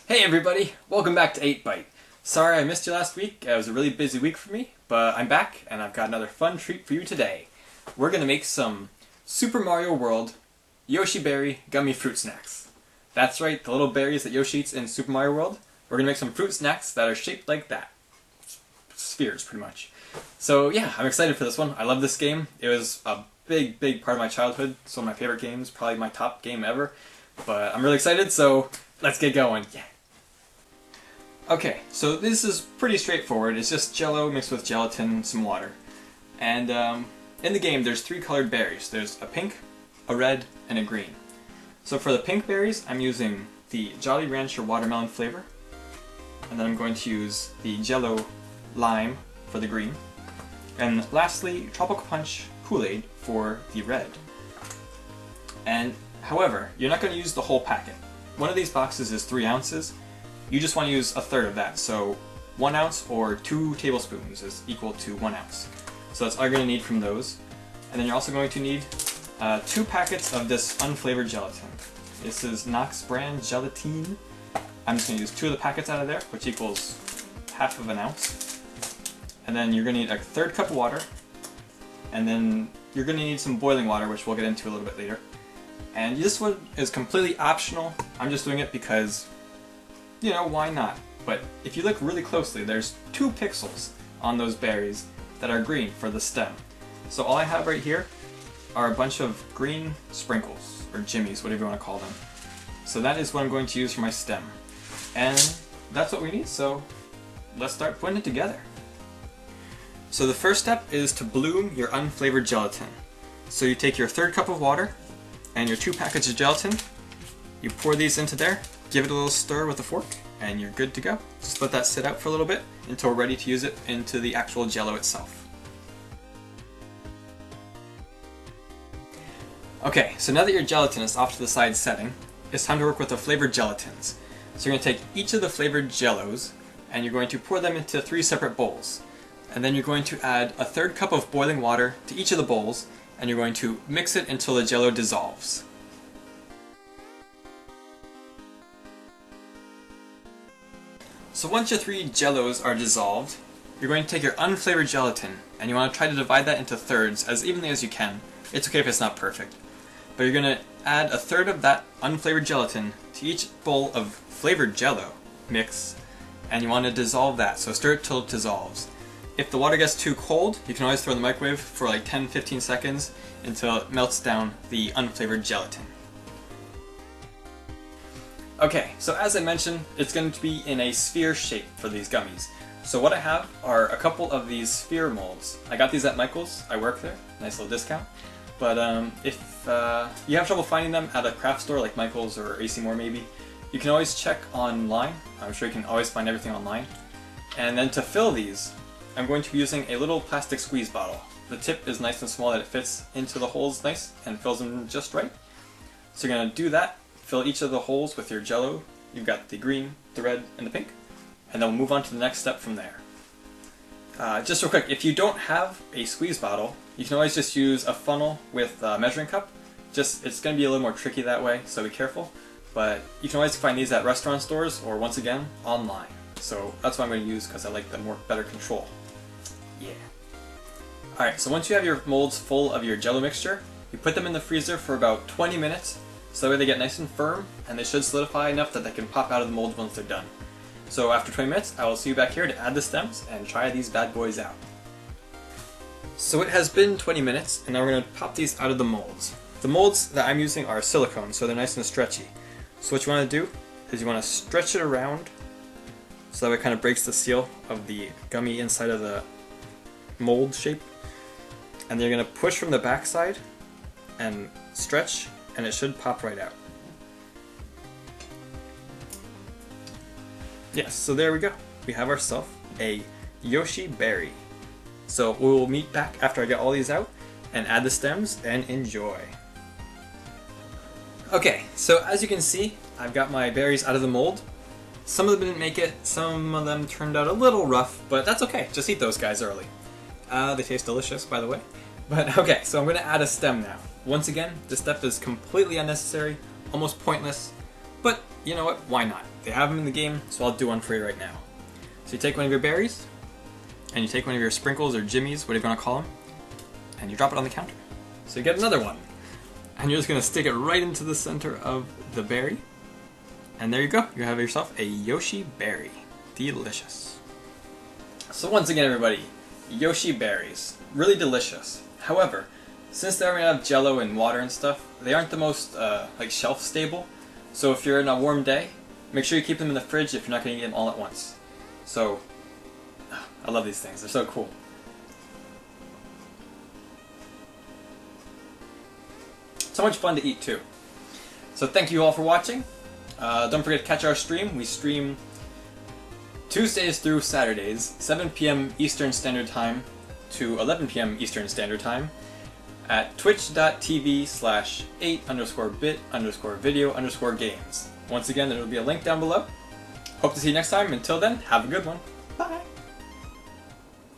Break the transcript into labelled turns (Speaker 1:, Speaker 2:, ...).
Speaker 1: Hey everybody, welcome back to 8 Byte. Sorry I missed you last week, it was a really busy week for me, but I'm back and I've got another fun treat for you today. We're going to make some Super Mario World Yoshi Berry Gummy fruit snacks. That's right, the little berries that Yoshi eats in Super Mario World. We're going to make some fruit snacks that are shaped like that. Spheres, pretty much. So yeah, I'm excited for this one. I love this game. It was a big part of my childhood. It's one of my favorite games, probably my top game ever. But I'm really excited, so let's get going. Yeah. Okay, so this is pretty straightforward. It's just Jello mixed with gelatin and some water. And in the game there's 3 colored berries. There's a pink, a red, and a green. So for the pink berries I'm using the Jolly Rancher watermelon flavor. And then I'm going to use the Jello lime for the green. And lastly, Tropical Punch Kool-Aid for the red. And however, you're not going to use the whole packet. One of these boxes is 3 ounces. You just want to use a third of that, so 1 ounce or 2 tablespoons is equal to 1 ounce. So that's all you're going to need from those. And then you're also going to need 2 packets of this unflavored gelatin. This is Knox brand gelatine. I'm just going to use 2 of the packets out of there, which equals half of an ounce. And then you're going to need a third cup of water. And then you're going to need some boiling water, which we'll get into a little bit later. And this one is completely optional. I'm just doing it because, you know, why not? But if you look really closely, there's 2 pixels on those berries that are green for the stem. So all I have right here are a bunch of green sprinkles, or jimmies, whatever you want to call them. So that is what I'm going to use for my stem. And that's what we need, so let's start putting it together. So the first step is to bloom your unflavored gelatin. So you take your third cup of water and your 2 packets of gelatin, you pour these into there, give it a little stir with a fork, and you're good to go. Just let that sit out for a little bit until we're ready to use it into the actual Jello itself. Okay, so now that your gelatin is off to the side setting, it's time to work with the flavored gelatins. So you're going to take each of the flavored Jellos, and you're going to pour them into 3 separate bowls. And then you're going to add a third cup of boiling water to each of the bowls, and you're going to mix it until the Jello dissolves. So once your 3 Jellos are dissolved, you're going to take your unflavored gelatin and you want to try to divide that into thirds as evenly as you can. It's okay if it's not perfect. But you're going to add a third of that unflavored gelatin to each bowl of flavored Jello mix, and you want to dissolve that, so stir it till it dissolves. If the water gets too cold, you can always throw it in the microwave for like 10-15 seconds until it melts down the unflavored gelatin. Okay, so as I mentioned, it's going to be in a sphere shape for these gummies. So what I have are a couple of these sphere molds. I got these at Michael's, I work there, nice little discount. But if you have trouble finding them at a craft store like Michael's or AC Moore maybe, you can always check online. I'm sure you can always find everything online. And then to fill these, I'm going to be using a little plastic squeeze bottle. The tip is nice and small that it fits into the holes nice and fills them just right. So you're going to do that. Fill each of the holes with your Jello. You've got the green, the red, and the pink. And then we'll move on to the next step from there. Just real quick, if you don't have a squeeze bottle, you can always just use a funnel with a measuring cup. It's going to be a little more tricky that way, so be careful. But you can always find these at restaurant stores or, once again, online. So that's what I'm going to use because I like the better control. Yeah. Alright, so once you have your molds full of your Jello mixture, you put them in the freezer for about 20 minutes. So that way they get nice and firm, and they should solidify enough that they can pop out of the mold once they're done. So after 20 minutes, I will see you back here to add the stems and try these bad boys out. So it has been 20 minutes, and now we're going to pop these out of the molds. The molds that I'm using are silicone, so they're nice and stretchy. So what you want to do is you want to stretch it around, so that way it kind of breaks the seal of the gummy inside of the mold shape. And then you're going to push from the back side and stretch, and it should pop right out. Yes, so there we go. We have ourselves a Yoshi Berry. So we will meet back after I get all these out and add the stems and enjoy. Okay, so as you can see, I've got my berries out of the mold. Some of them didn't make it, some of them turned out a little rough, but that's okay. Just eat those guys early. They taste delicious, by the way. But okay, so I'm going to add a stem now. Once again, this step is completely unnecessary, almost pointless, but you know what, why not? they have them in the game, so I'll do one for you right now. So you take one of your berries, and you take one of your sprinkles or jimmies, whatever you want to call them, and you drop it on the counter. So you get another one. And you're just going to stick it right into the center of the berry. And there you go. You have yourself a Yoshi Berry. Delicious. So once again, everybody, Yoshi berries. Really delicious. However, since they're made out of jello and water and stuff, they aren't the most like shelf stable. So if you're in a warm day, make sure you keep them in the fridge if you're not going to eat them all at once. So, I love these things. They're so cool. So much fun to eat too. So thank you all for watching. Don't forget to catch our stream. We stream Tuesdays through Saturdays, 7 p.m. Eastern Standard Time to 11 p.m. Eastern Standard Time at twitch.tv/8_bit_video_games. Once again, there will be a link down below. Hope to see you next time. Until then, have a good one. Bye!